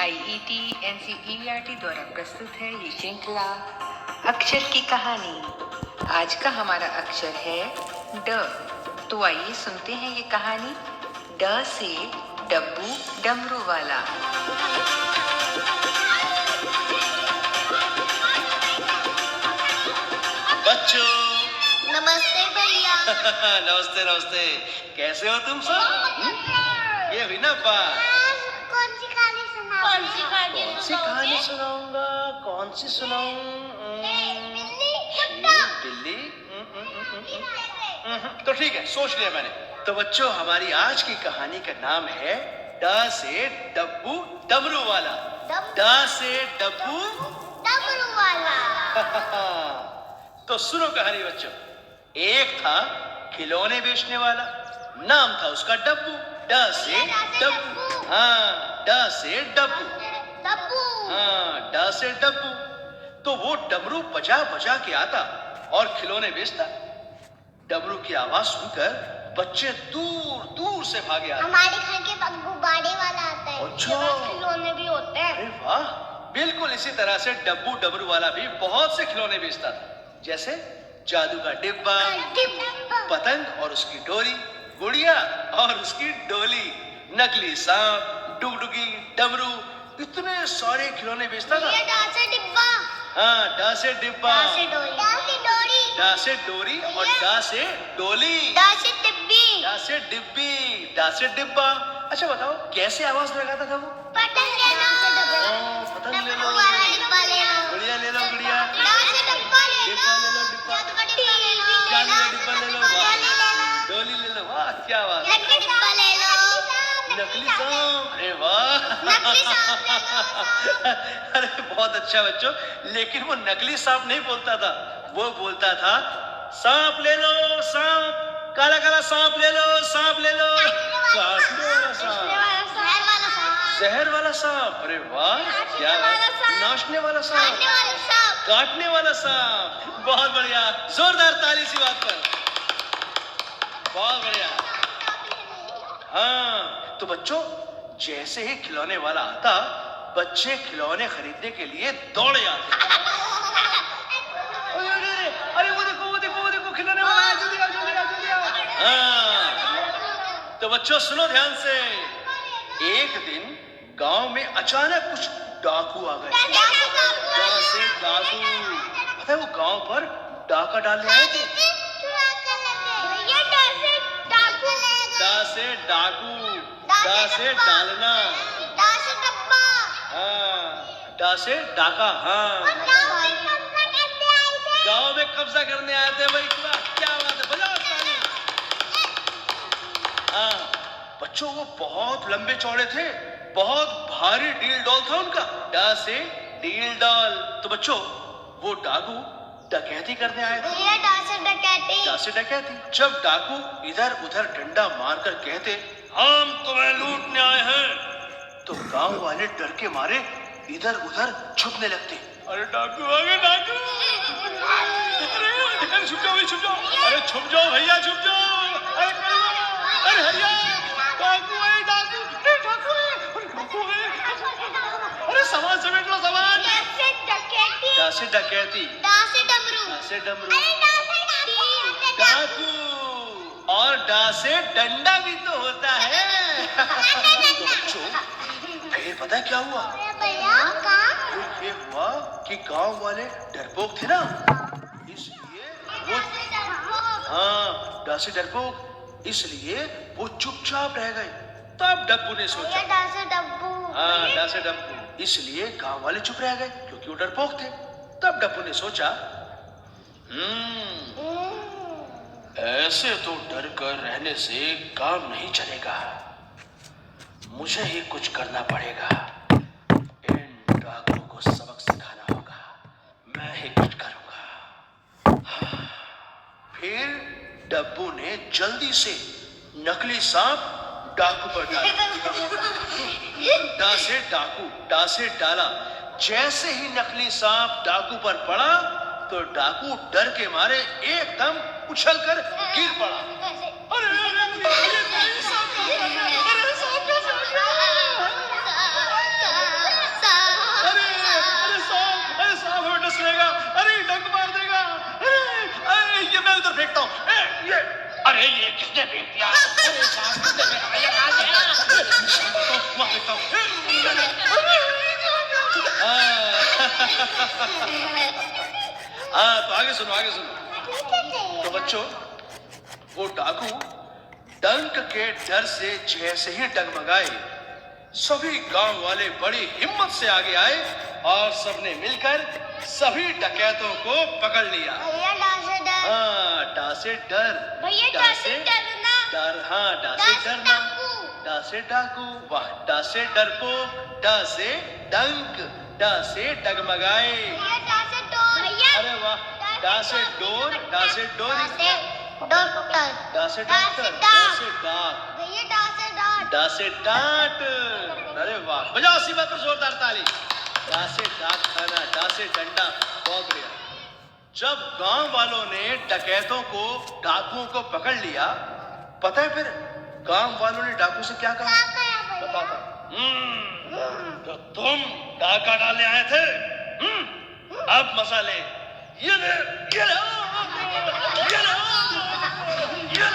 IET NCERT द्वारा प्रस्तुत है ये श्रृंखला अक्षर की कहानी। आज का हमारा अक्षर है ड। तो आइए सुनते हैं ये कहानी। ड से डब्बू डमरू वाला। बच्चों नमस्ते भैया। नमस्ते नमस्ते, कैसे हो तुम सब? ये हुई ना बात। कौन सी कहानी सुनाओगे? कौन सी कहानी सुनाऊंगा? कौन सी सुनाऊं? बिल्ली। तो ठीक है, सोच लिया मैंने। तो बच्चों, हमारी आज की कहानी का नाम है ड से डब्बू डमरू वाला। ड से डब्बू डमरू वाला। तो सुनो कहानी बच्चों। एक था खिलौने बेचने वाला, नाम था उसका डब्बू। ड से डब्बू। हाँ, ड से डब्बू। हाँ, ड से डब्बू। तो वो डमरू बजा बजा के आता और खिलौने बेचता। डमरू की आवाज सुनकर बच्चे दूर दूर से भागे आते। हमारे घर के गुब्बारे वाला आता है। अच्छा। खिलौने भी होते हैं। अरे वाह, बिल्कुल इसी तरह से डब्बू डमरू वाला भी बहुत से खिलौने बेचता था, जैसे जादू का डिब्बा, पतंग और उसकी डोरी, गुड़िया और उसकी डोली, नकली सांप, डुगडुगी, डमरू, इतने सारे खिलौने बेचता था। डा से डिब्बा। हाँ, डा से डिब्बा, डा से डोरी। डा से डोरी। डा से डोरी और डा से डोली, डा से डिब्बी। डा से डिब्बी, डा से डिब्बा। अच्छा बताओ, कैसे आवाज लगाता था वो? पतंग ले लो। पतंग ले लो, डिब्बा ले लो। गुड़िया ले लो, गुड़िया, डा से डिब्बा ले लो। डिब्बा ले लो, डिब्बा, जादू का डिब्बा ले लो। जादू का डिब्बा ले लो, डोली ले लो। डोली ले लो। वाह, क्या बात। नकली डिब्बा ले लो। नकली सांप, अरे वाह। नकली सांप ले लो। अरे बहुत अच्छा बच्चों, लेकिन वो नकली सांप नहीं बोलता था, वो बोलता था सांप ले लो, सांप, काला काला सांप ले लो, सांप ले लो, काटने वाला सांप, जहर वाला सांप। अरे वाह, क्या बात। नाचने वाला सांप, काटने वाला सांप। बहुत बढ़िया, जोरदार ताली इसी बात पर। बहुत बढ़िया। हाँ, तो बच्चों, जैसे ही खिलौने वाला आता, बच्चे खिलौने खरीदने के लिए दौड़े आते। अरे अरे अरे, अरे वो देखो वो देखो वो देखो, खिलौने वाला आया, जल्दी आओ जल्दी आओ जल्दी आओ। हाँ, तो बच्चों सुनो ध्यान से। एक दिन गांव में अचानक कुछ डाकू आ गए। जैसे डाकू, पता है वो गांव पर डाका डालने आए थे। डा से डाकू, डा से डालना, हाँ, डा से डाका। हाँ, गांव में कब्जा करने आए थे भाई। क्या बात है, बजाओ ताली। हाँ बच्चों, वो बहुत लंबे चौड़े थे, बहुत भारी डील डॉल था उनका। डा से डील डॉल। तो बच्चों, वो डाकू डकैती करने आए थे। डा से डकैती। जब डाकू इधर उधर डंडा मारकर कहते हम तुम्हें लूटने आए हैं, तो गांव वाले डर के मारे इधर उधर छुपने लगते। अरे डाकू आ गए, डाकू। अरे छुप जाओ, छुप जाओ। अरे छुप जाओ भैया, छुप जाओ। अरे भैया, डाकू है, डाकू, डाकू है। अरे सामान समेट लो, सामान। डा से डकैती, डा से डमरू, डाकू, और डा से डंडा भी तो होता है। तो बच्चों, फिर पता है क्या हुआ? ये हुआ कि गांव वाले डरपोक थे ना, इसलिए वो, हाँ, डा से डरपोक, इसलिए वो चुपचाप रह गए। तब डब्बू ने सोचा, हाँ, डा से डब्बू, इसलिए गांव वाले चुप रह गए क्योंकि वो डरपोक थे। तब डब्बू ने सोचा, ऐसे तो डर कर रहने से काम नहीं चलेगा, मुझे ही कुछ करना पड़ेगा। इन डाकुओं को सबक सिखाना होगा, मैं ही कुछ करूंगा। फिर डब्बू ने जल्दी से नकली सांप डाकू पर डाला। डा से डाकू, डा से डाला। जैसे ही नकली सांप डाकू पर पड़ा, तो डाकू डर के मारे एकदम उछलकर गिर पड़ा। अरे हाँ तो आगे सुनो आगे सुनो। ठीक है तो बच्चों, वो डाकू डंक के डर से जैसे ही डगमगाए, सभी गांव वाले बड़ी हिम्मत से आगे आए और सबने मिलकर सभी डकैतों को पकड़ लिया। भैया डांसे डर हाँ, डा से डर। भैया डांसे डरना डर, हाँ, डा से डांसे डरना। डाकू डा से डाकू, वाह। डा से डरपोक, डा से डंक, डा से डगमगाए। भैया डांसे डोर भैया अरे वाह। डा से डोर, डा से डोरी, डॉक्टर डा से डॉक्टर, डा से डाक, भैया डांसे डांट डा से डांट। अरे वाह, बजाओ सीमा पर जोरदार ताली। डा से डाक खाना, डा से डंडा। बहुत बढ़िया। जब गांव वालों ने डकैतों को, डाकुओं को पकड़ लिया, पता है फिर गांव वालों ने डाकू से क्या कहा? बताता। तो तुम डाका डालने आए थे? अब मजा ले। ये ले, ये ले, ये ले, ये ले,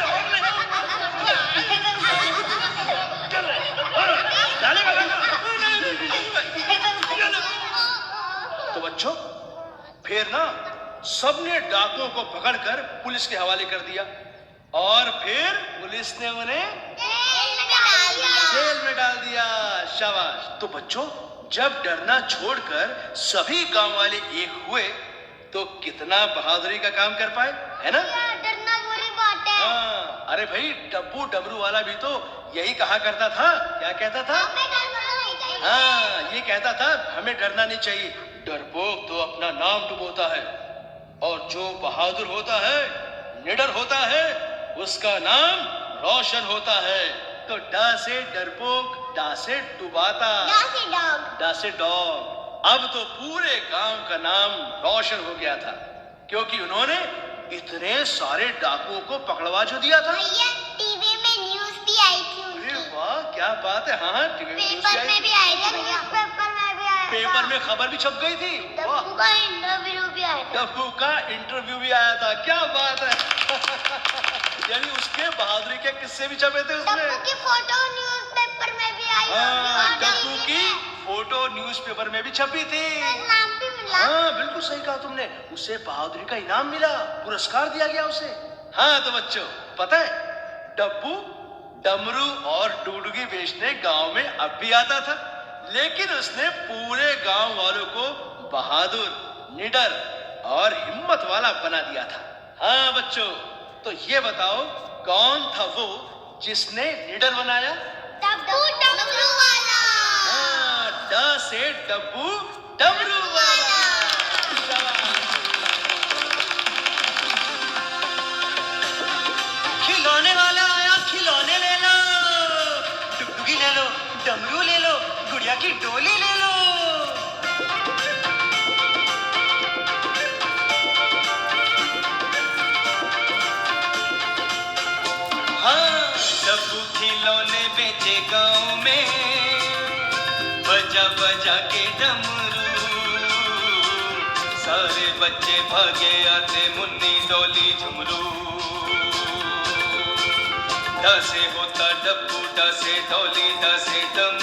डालेगा डाका। तो बच्चों, फिर ना सबने डाकुओं को पकड़कर पुलिस के हवाले कर दिया और फिर पुलिस ने उन्हें जेल में डाल दिया। शाबाश। तो बच्चों, जब डरना छोड़कर सभी गांव वाले एक हुए तो कितना बहादुरी का काम कर पाए, है ना? डरना बुरी बात है। हाँ, अरे भाई, डब्बू डमरू वाला भी तो यही कहा करता था। क्या कहता था? हाँ, ये कहता था हमें डरना नहीं चाहिए। डरपोक तो अपना नाम डुबोता है और जो बहादुर होता है, निडर होता है, उसका नाम रोशन होता है। तो डा से डरपोक, डा से डुबाता, डा से डॉग। अब तो पूरे गांव का नाम रोशन हो गया था क्योंकि उन्होंने इतने सारे डाकुओं को पकड़वा जो दिया था। भैया टीवी में न्यूज़ भी आई थी अरे उनकी। वाह, क्या बात है। हाँ, टीवी में न्यूज़ पेपर में भी आई थी भैया। पेपर में भी आया था। पेपर में खबर भी छप गई थी। वाह, डब्बू का इंटरव्यू भी आया था। डब्बू का इंटरव्यू भी आया था। क्या बात है। यानी उसके बहादुरी के किस्से भी छपे थे उसमें। डब्बू की फोटो न्यूज़पेपर में भी आई हाँ, होगी। डब्बू की फोटो न्यूज़पेपर में भी छपी थी। नाम भी मिला। हाँ, बिल्कुल सही कहा तुमने। उसे बहादुरी का इनाम मिला, पुरस्कार दिया गया उसे। हाँ तो बच्चों, पता है डब्बू डमरू और डुडुगी बेचने गांव में अब भी आता था, लेकिन उसने पूरे गांव वालों को बहादुर, निडर और हिम्मत वाला बना दिया था। हाँ बच्चों, तो ये बताओ कौन था वो जिसने निडर बनाया? डब्बू डमरू वाला। हाँ, ड से डब्बू डमरू वाला। खिलौने वाला आया, खिलौने ले लो, डुगडुगी ले लो, डमरू ले लो, गुड़िया की डोली ले लो। हाँ, डब्बू खिलौने बेचे गाँव में, बजा बजा के डमरू, सारे बच्चे भागे आते मुन्नी डोली झुमरू। ड से होता डब्बू, ड से डोली, ड से डमरू।